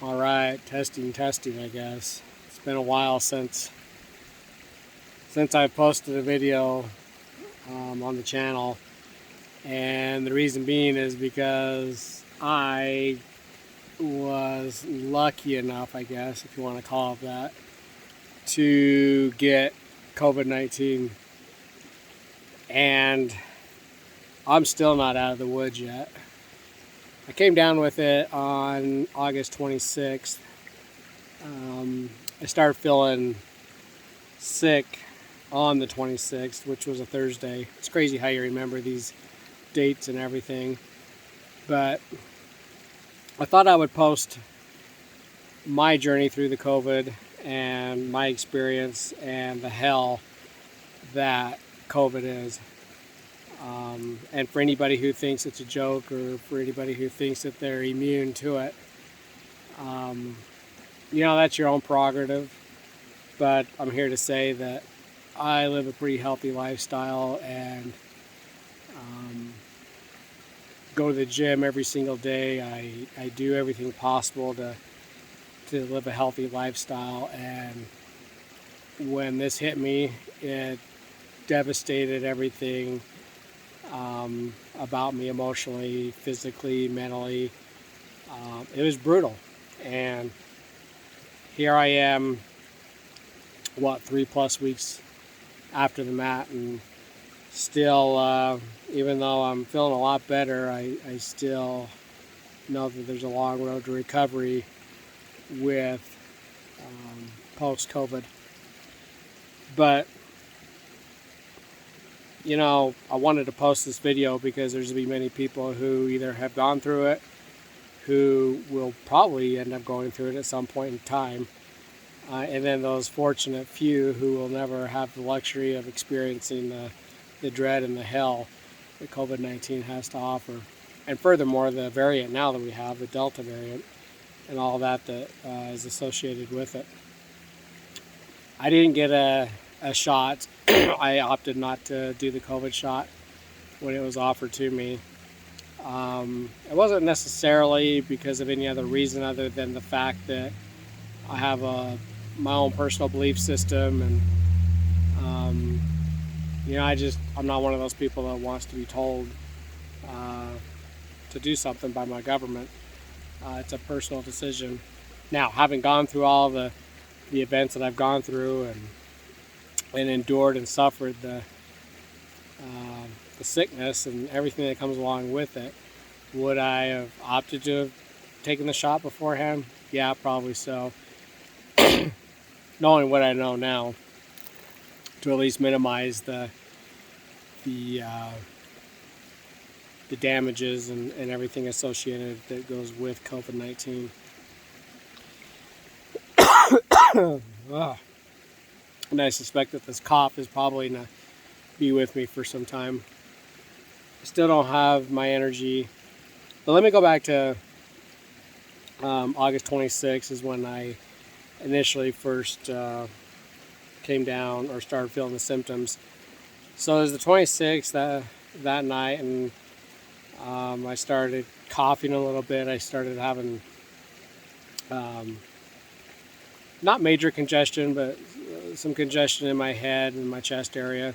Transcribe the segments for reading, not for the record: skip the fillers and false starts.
All right, testing, I guess. It's been a while since I posted a video on the channel, and the reason being is because I was lucky enough, I guess, if you want to call it that, to get COVID-19, and I'm still not out of the woods yet. I came down with it on August 26th. I started feeling sick on the 26th, which was a Thursday. It's crazy how you remember these dates and everything. But I thought I would post my journey through the COVID and my experience and the hell that COVID is. And for anybody who thinks it's a joke, or for anybody who thinks that they're immune to it, that's your own prerogative. But I'm here to say that I live a pretty healthy lifestyle and go to the gym every single day. I do everything possible to live a healthy lifestyle. And when this hit me, it devastated everything about me emotionally, physically, mentally. It was brutal. And here I am, 3+ weeks after the mat, and still, even though I'm feeling a lot better, I still know that there's a long road to recovery with post-COVID. But I wanted to post this video because there's going to be many people who either have gone through it, who will probably end up going through it at some point in time, and then those fortunate few who will never have the luxury of experiencing the dread and the hell that COVID-19 has to offer. And furthermore, the variant now that we have, the Delta variant, and all that is associated with it. I didn't get a shot. I opted not to do the COVID shot when it was offered to me. It wasn't necessarily because of any other reason other than the fact that I have my own personal belief system, and I'm not one of those people that wants to be told to do something by my government. It's a personal decision. Now, having gone through all the events that I've gone through and endured and suffered the sickness and everything that comes along with it, would I have opted to have taken the shot beforehand? Yeah, probably so. Knowing what I know now, to at least minimize the damages and everything associated that goes with COVID-19. And I suspect that this cough is probably going to be with me for some time. I still don't have my energy. But let me go back to August 26th is when I initially first came down or started feeling the symptoms. So it was the 26th that night, and I started coughing a little bit. I started having not major congestion, but some congestion in my head and my chest area.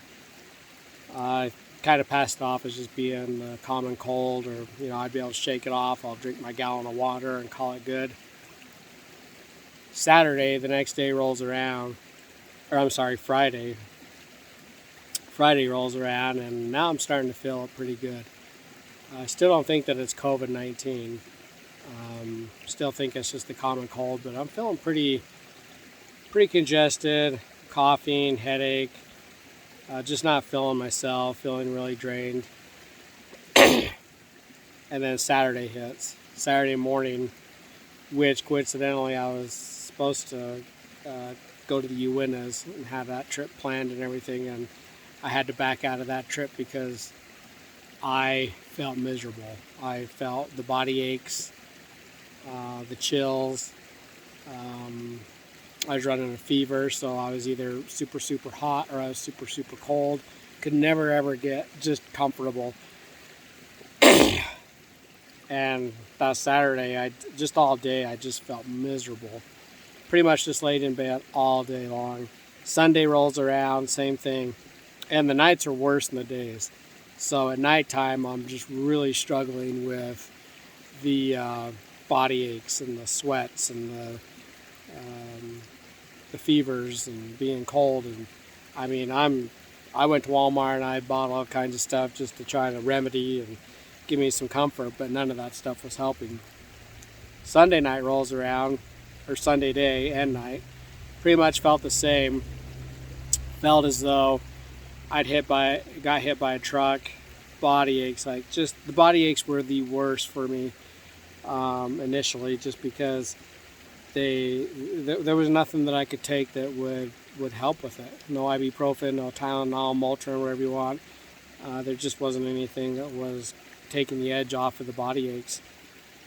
I kind of passed it off as just being a common cold, or I'd be able to shake it off. I'll drink my gallon of water and call it good. Saturday, the next day rolls around, or I'm sorry, Friday. Friday rolls around, and now I'm starting to feel pretty good. I still don't think that it's COVID-19. Still think it's just the common cold, but I'm feeling pretty congested, coughing, headache, just not feeling myself, feeling really drained. And then Saturday hits. Saturday morning, which coincidentally I was supposed to go to the Uintas and have that trip planned and everything, and I had to back out of that trip because I felt miserable. I felt the body aches, the chills. I was running a fever, so I was either super hot or I was super cold. Could never ever get just comfortable. And that Saturday, just all day, I just felt miserable. Pretty much just laid in bed all day long. Sunday rolls around, same thing. And the nights are worse than the days. So at nighttime, I'm just really struggling with the body aches and the sweats and the fevers and being cold. And I mean, I went to Walmart and I bought all kinds of stuff just to try to remedy and give me some comfort, but none of that stuff was helping. Sunday night rolls around, or Sunday day and night, pretty much felt the same. Felt as though got hit by a truck. Body aches, like just the body aches were the worst for me initially, just because there was nothing that I could take that would help with it. No ibuprofen, no Tylenol, Motrin, whatever you want. There just wasn't anything that was taking the edge off of the body aches.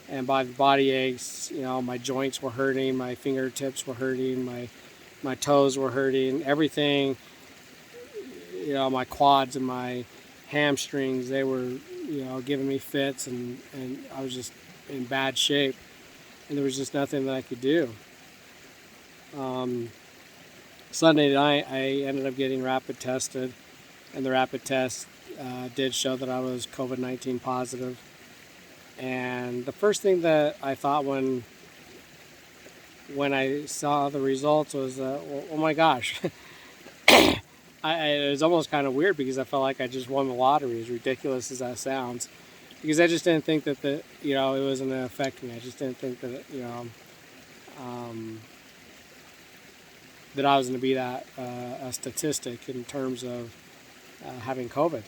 And by the body aches, you know, my joints were hurting, my fingertips were hurting, my toes were hurting, everything. You know, my quads and my hamstrings, they were, you know, giving me fits, and I was just in bad shape, and there was just nothing that I could do. Sunday night, I ended up getting rapid tested, and the rapid test did show that I was COVID-19 positive. And the first thing that I thought when I saw the results was, oh my gosh. It was almost kind of weird because I felt like I just won the lottery, as ridiculous as that sounds. Because I just didn't think that it wasn't going to affect me. I just didn't think that, that I was going to be that a statistic in terms of having COVID.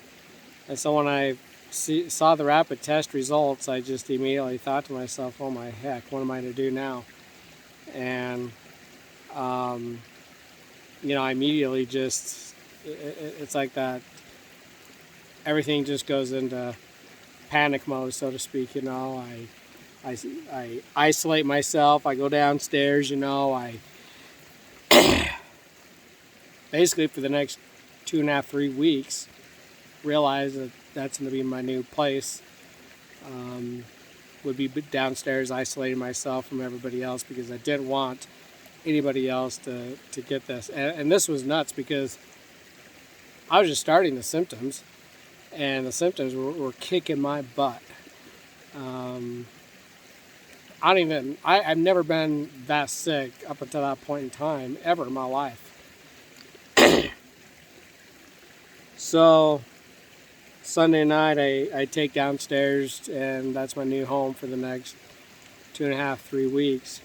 And so when I saw the rapid test results, I just immediately thought to myself, oh my heck, what am I going to do now? And, I immediately just, it's like that, everything just goes into panic mode, so to speak. I isolate myself, I go downstairs, I basically for the next 2.5, 3 weeks realize that that's going to be my new place. Would be downstairs isolating myself from everybody else because I didn't want anybody else to get this. And this was nuts because I was just starting the symptoms, and the symptoms were kicking my butt. I've never been that sick up until that point in time ever in my life. So Sunday night I take downstairs, and that's my new home for the next 2.5, 3 weeks.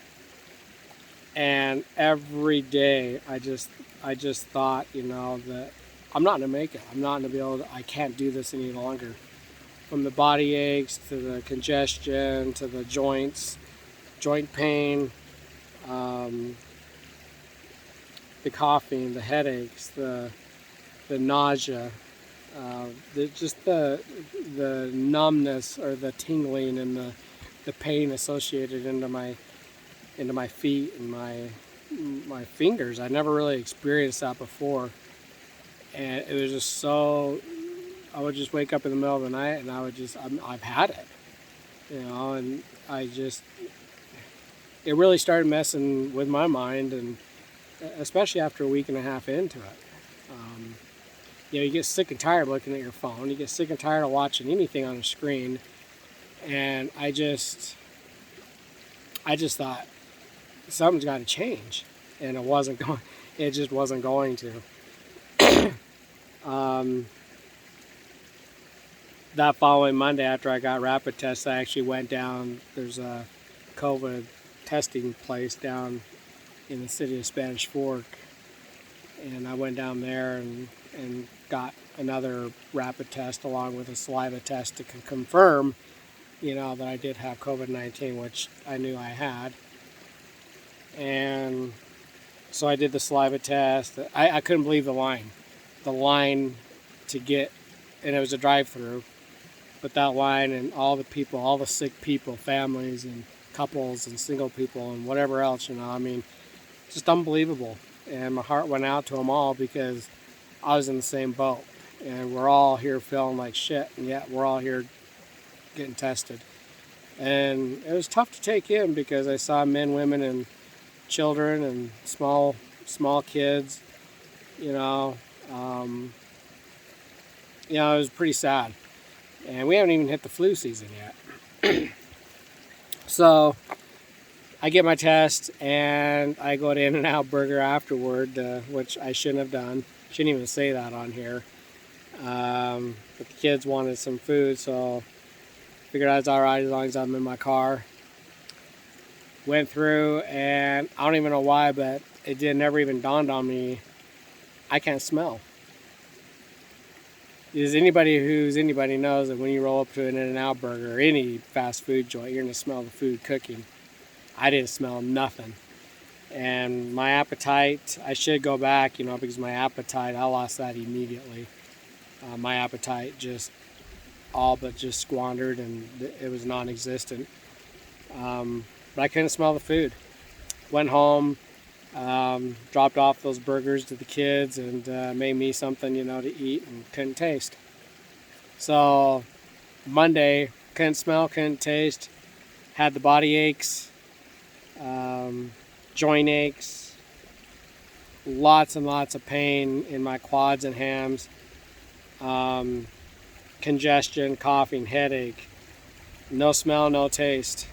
And every day I just thought, that I'm not gonna make it. I'm not gonna be able to, I can't do this any longer. From the body aches to the congestion to the joint pain, the coughing, the headaches, the nausea, the numbness or the tingling and the pain associated into my feet and my fingers. I never really experienced that before, and it was just so. I would just wake up in the middle of the night and I've had it, and it really started messing with my mind, and especially after a week and a half into it. You get sick and tired of looking at your phone. You get sick and tired of watching anything on a screen, and I just thought something's got to change, and it wasn't going. It just wasn't going to. That following Monday, after I got rapid tests, I actually went down. There's a COVID testing place down in the city of Spanish Fork, and I went down there and got another rapid test along with a saliva test to confirm, that I did have COVID-19, which I knew I had. And so I did the saliva test. I couldn't believe the line to get, and it was a drive-through. But that line and all the people, all the sick people, families and couples and single people and whatever else, just unbelievable. And my heart went out to them all because I was in the same boat. And we're all here feeling like shit, and yet we're all here getting tested. And it was tough to take in because I saw men, women, and children and small kids. You know, um, it was pretty sad. And we haven't even hit the flu season yet. So I get my test and I go to In-N-Out Burger afterward, which I shouldn't have done. Shouldn't even say that on here. But the kids wanted some food, so figured I was alright as long as I'm in my car. Went through, and I don't even know why, but never even dawned on me, I can't smell. Because anybody knows that when you roll up to an In-N-Out Burger or any fast food joint, you're going to smell the food cooking. I didn't smell nothing. And my appetite, I should go back, because my appetite, I lost that immediately. My appetite just all but just squandered, and it was non-existent. But I couldn't smell the food. Went home, dropped off those burgers to the kids, and made me something, to eat, and couldn't taste. So Monday, couldn't smell, couldn't taste, had the body aches, joint aches, lots and lots of pain in my quads and hams, congestion, coughing, headache, no smell, no taste.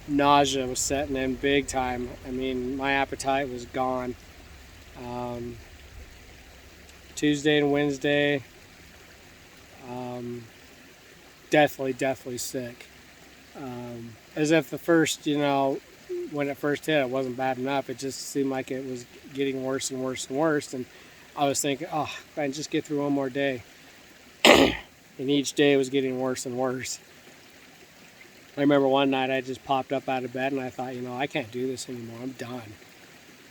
Nausea was setting in big time. I mean, my appetite was gone. Tuesday and Wednesday, deathly sick. As if the first, when it first hit, it wasn't bad enough. It just seemed like it was getting worse and worse and worse. And I was thinking, oh, if I can just get through one more day. And each day was getting worse and worse. I remember one night I just popped up out of bed and I thought, I can't do this anymore. I'm done.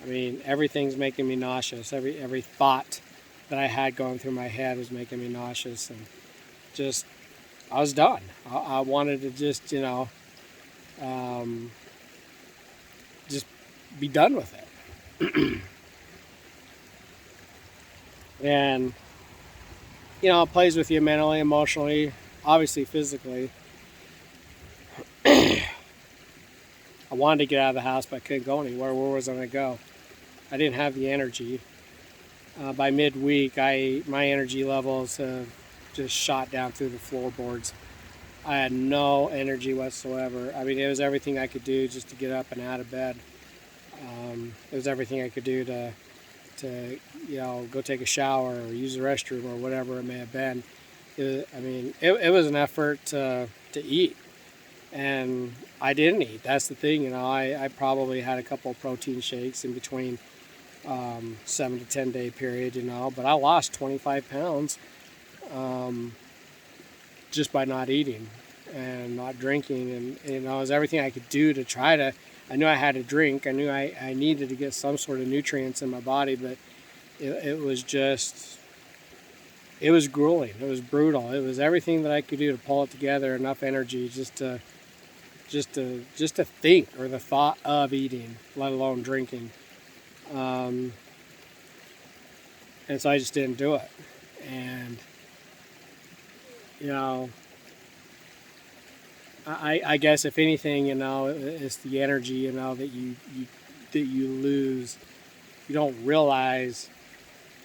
I mean, everything's making me nauseous. Every thought that I had going through my head was making me nauseous, and just, I was done. I wanted to just, just be done with it. And, it plays with you mentally, emotionally, obviously physically. I wanted to get out of the house, but I couldn't go anywhere. Where was I going to go? I didn't have the energy. By midweek, my energy levels have just shot down through the floorboards. I had no energy whatsoever. I mean, it was everything I could do just to get up and out of bed. It was everything I could do to go take a shower or use the restroom or whatever it may have been. It was an effort to eat. And I didn't eat. That's the thing, I probably had a couple of protein shakes in between 7 to 10 day period, but I lost 25 pounds just by not eating and not drinking. And, it was everything I could do to try to, I knew I had to drink. I knew I needed to get some sort of nutrients in my body, but it was just, it was grueling. It was brutal. It was everything that I could do to pull it together, enough energy just to think, or the thought of eating, let alone drinking. And so I just didn't do it. And, I guess if anything, it's the energy, that you lose. You don't realize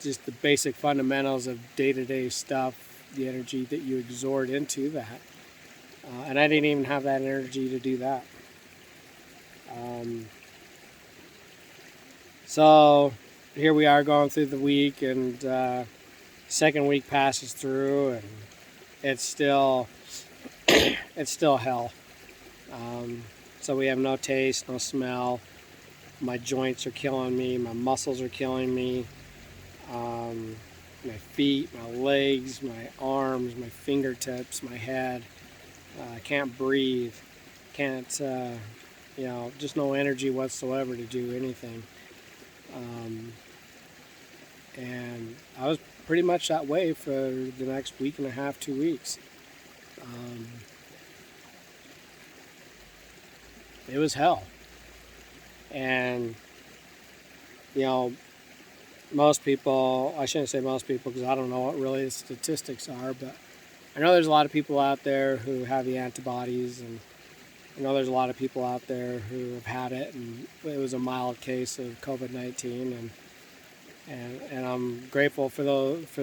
just the basic fundamentals of day-to-day stuff, the energy that you exert into that. And I didn't even have that energy to do that. So here we are going through the week, and second week passes through, and it's still hell. So we have no taste, no smell. My joints are killing me. My muscles are killing me. My feet, my legs, my arms, my fingertips, my head. I can't breathe. Can't, just no energy whatsoever to do anything. And I was pretty much that way for the next week and a half, 2 weeks. It was hell. And, most people, I shouldn't say most people because I don't know what really the statistics are, but I know there's a lot of people out there who have the antibodies, and I know there's a lot of people out there who have had it, and it was a mild case of COVID-19, and I'm grateful for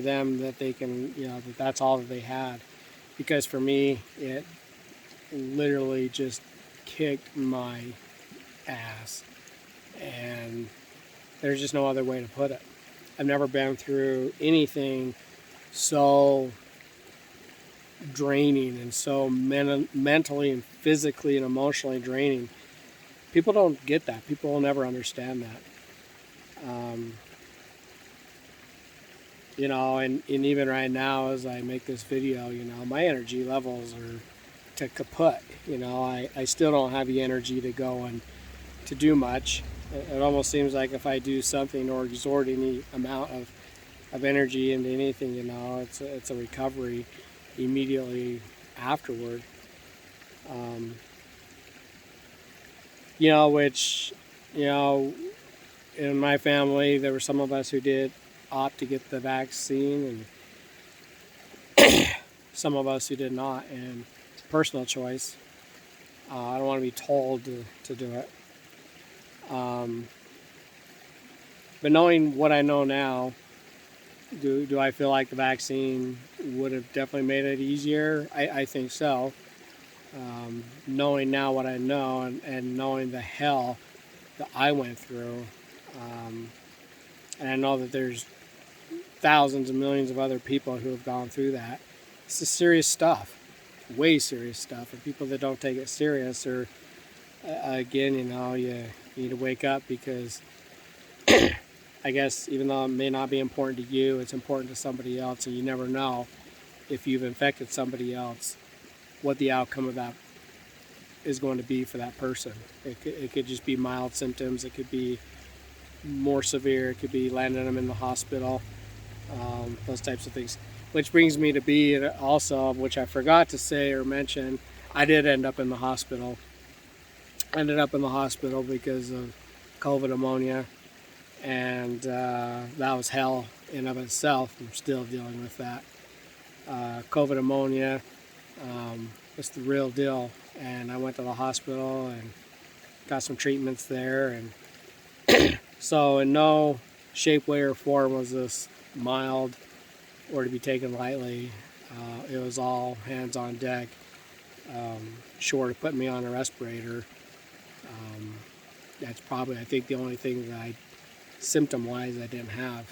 them that they can, that's all that they had, because for me it literally just kicked my ass, and there's just no other way to put it. I've never been through anything so draining and so mentally and physically and emotionally draining. People don't get that. People will never understand that. And even right now as I make this video, my energy levels are to kaput. I still don't have the energy to go and to do much. It almost seems like if I do something or exert any amount of energy into anything, it's a recovery immediately afterward. Which, in my family, there were some of us who did opt to get the vaccine, and some of us who did not, and personal choice. I don't want to be told to do it. But knowing what I know now, do I feel like the vaccine would have definitely made it easier? I think so. Knowing now what I know, and knowing the hell that I went through, and I know that there's thousands and millions of other people who have gone through that. It's the serious stuff, way serious stuff. And people that don't take it serious are, again, you need to wake up, because I guess even though it may not be important to you, it's important to somebody else, and you never know if you've infected somebody else, what the outcome of that is going to be for that person. It could just be mild symptoms. It could be more severe. It could be landing them in the hospital, those types of things. Which brings me to be also, which I forgot to say or mention, I did end up in the hospital. Ended up in the hospital because of COVID pneumonia, and that was hell in of itself. I'm still dealing with that. COVID pneumonia, it's the real deal, and I went to the hospital and got some treatments there, and so in no shape, way, or form was this mild or to be taken lightly. It was all hands on deck, short of putting me on a respirator. That's probably, I think, the only thing that symptom-wise, I didn't have.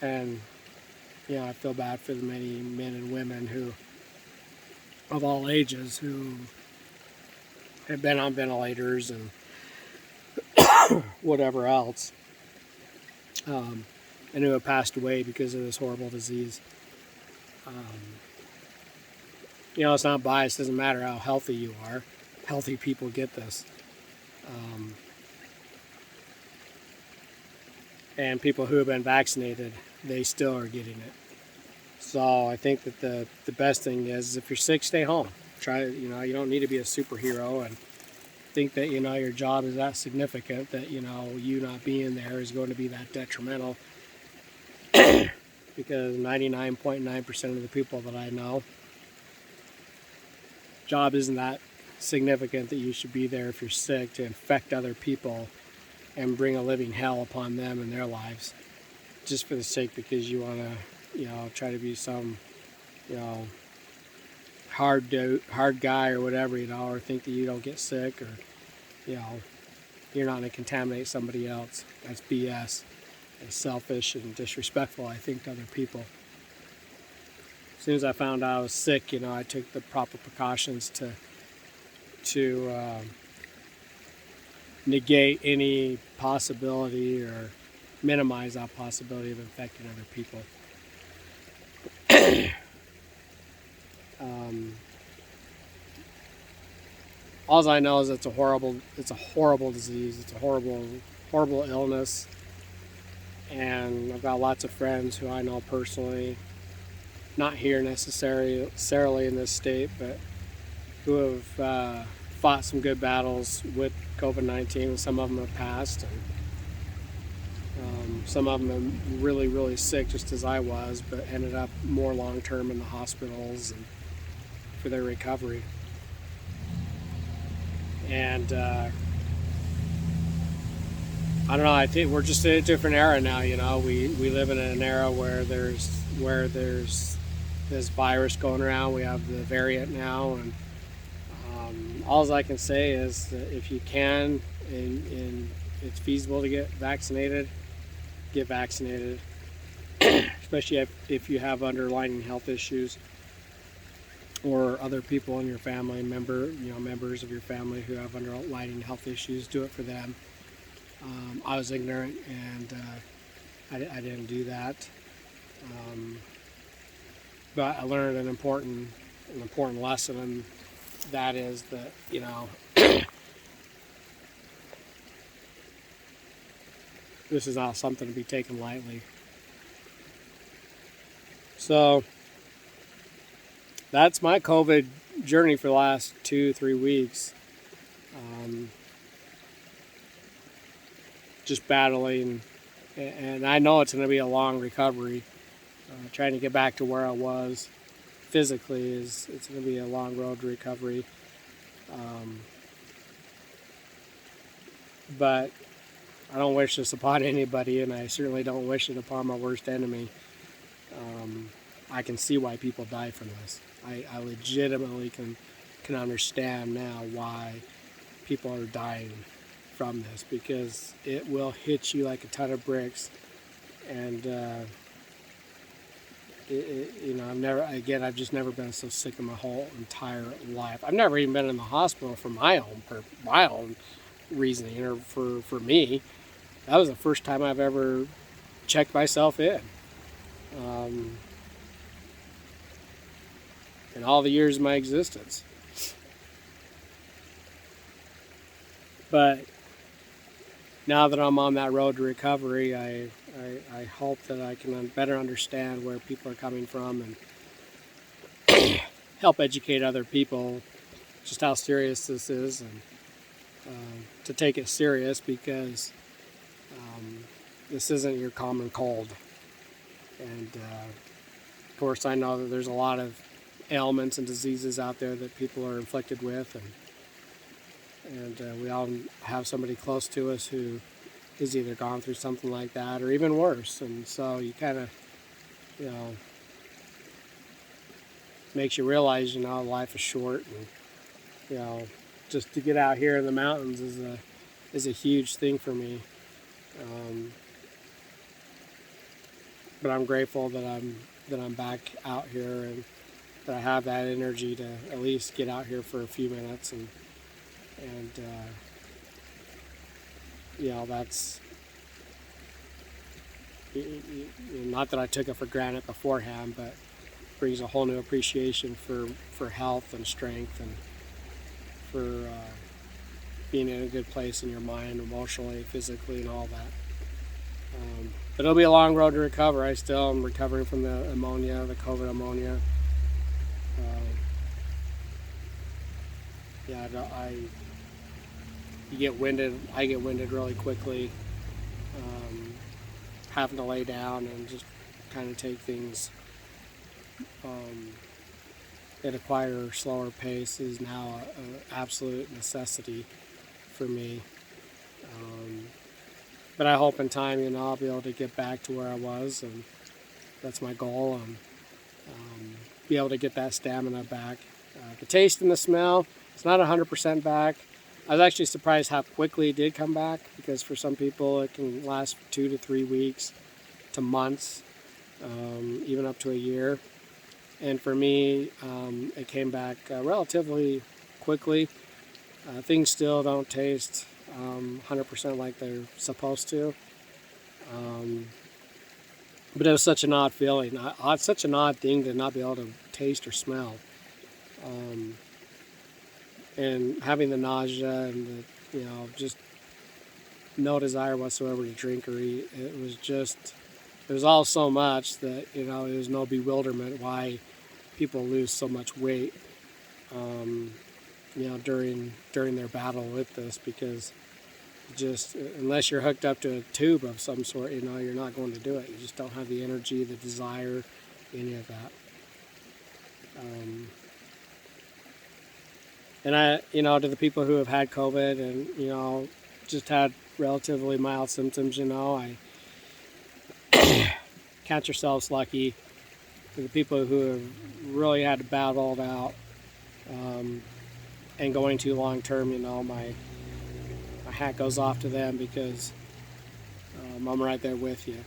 And, I feel bad for the many men and women who, of all ages, who have been on ventilators and whatever else, and who have passed away because of this horrible disease. It's not biased. It doesn't matter how healthy you are. Healthy people get this. And people who have been vaccinated, they still are getting it. So I think that the best thing is, if you're sick, stay home. Try, you don't need to be a superhero and think that, your job is that significant that, you not being there is going to be that detrimental. Because 99.9% of the people that I know, job isn't that significant that you should be there if you're sick to infect other people and bring a living hell upon them and their lives, just for the sake, because you want to, try to be some, hard guy or whatever, or think that you don't get sick, or, you're not going to contaminate somebody else. That's BS. It's selfish and disrespectful, I think, to other people. As soon as I found out I was sick, I took the proper precautions to negate any possibility or minimize that possibility of infecting other people. All I know is it's a horrible disease. It's a horrible illness. And I've got lots of friends who I know personally, not here necessarily in this state, but who have fought some good battles with COVID-19, and some of them have passed, and some of them are really, really sick, just as I was, but ended up more long-term in the hospitals and for their recovery. And I don't know. I think we're just in a different era now. We live in an era where there's this virus going around. We have the variant now, and all I can say is that if you can and it's feasible to get vaccinated, get vaccinated. Especially if you have underlying health issues or other people in your family, members of your family who have underlying health issues, do it for them. I was ignorant and I didn't do that. But I learned an important lesson, and that is that this is not something to be taken lightly. So that's my COVID journey for the last 2-3 weeks. Just battling, and I know it's going to be a long recovery. Trying to get back to where I was physically it's going to be a long road to recovery. But I don't wish this upon anybody, and I certainly don't wish it upon my worst enemy. I can see why people die from this. I legitimately can understand now why people are dying from this, because it will hit you like a ton of bricks. And I've just never been so sick in my whole entire life. I've never even been in the hospital for my own reasoning, or for me. That was the first time I've ever checked myself in all the years of my existence. But now that I'm on that road to recovery, I hope that I can better understand where people are coming from and help educate other people just how serious this is, and to take it serious, because this isn't your common cold. And of course, I know that there's a lot of ailments and diseases out there that people are inflicted with, and we all have somebody close to us who has either gone through something like that or even worse. And so you kind of, makes you realize, life is short, and just to get out here in the mountains is a huge thing for me. But I'm grateful that I'm back out here, and that I have that energy to at least get out here for a few minutes, and that's not that I took it for granted beforehand, but brings a whole new appreciation for health and strength, and for being in a good place in your mind, emotionally, physically, and all that. But it'll be a long road to recover. I still am recovering from the COVID pneumonia. You get winded. I get winded really quickly. Having to lay down and just kind of take things at a quieter, slower pace is now an absolute necessity for me. But I hope in time, I'll be able to get back to where I was, and that's my goal, and be able to get that stamina back. The taste and the smell, it's not 100% back. I was actually surprised how quickly it did come back, because for some people it can last 2 to 3 weeks to months, even up to a year. And for me, it came back relatively quickly. Things still don't taste 100% like they're supposed to. But it was such an odd feeling. It's such an odd thing to not be able to taste or smell. And having the nausea and just no desire whatsoever to drink or eat. It was all so much that, it was no bewilderment why people lose so much weight, during their battle with this, because just unless you're hooked up to a tube of some sort, you're not going to do it. You just don't have the energy, the desire, any of that. And to the people who have had COVID and, just had relatively mild symptoms, I count yourselves lucky. For the people who have really had to battle it out, and going too long term, my hat goes off to them, because I'm right there with you.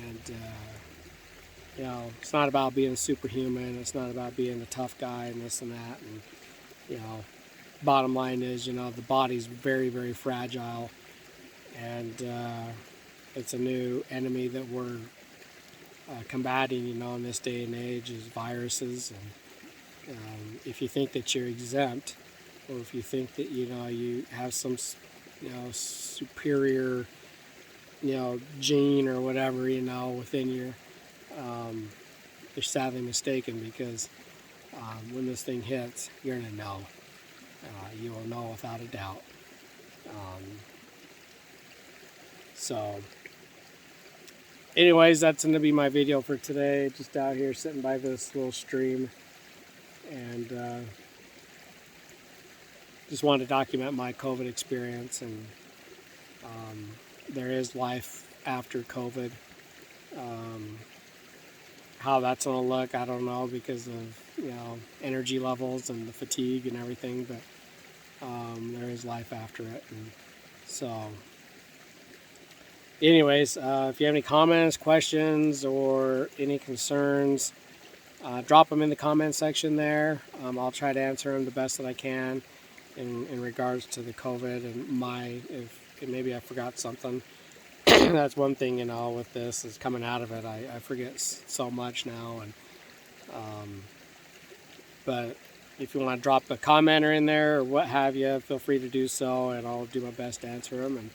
And, it's not about being superhuman. It's not about being a tough guy and this and that. And, bottom line is, the body's very, very fragile. And it's a new enemy that we're combating, in this day and age, is viruses. And if you think that you're exempt, or if you think that, you have some, superior, gene or whatever, within you, you're sadly mistaken, because when this thing hits, you're going to know. You will know without a doubt. So, anyways, that's going to be my video for today. Just out here sitting by this little stream, and just wanted to document my COVID experience. And there is life after COVID. How that's going to look, I don't know, because of energy levels and the fatigue and everything. But there is life after it. And so, anyways, if you have any comments, questions, or any concerns, drop them in the comment section there. I'll try to answer them the best that I can in regards to the COVID and if maybe I forgot something. That's one thing, with this is coming out of it. I forget so much now. And but if you want to drop a commenter in there or what have you, feel free to do so, and I'll do my best to answer them. And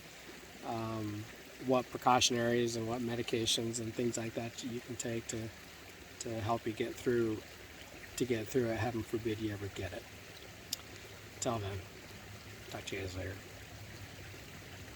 what precautionaries and what medications and things like that you can take to help you get through it. Heaven forbid you ever get it. Till then, talk to you guys later.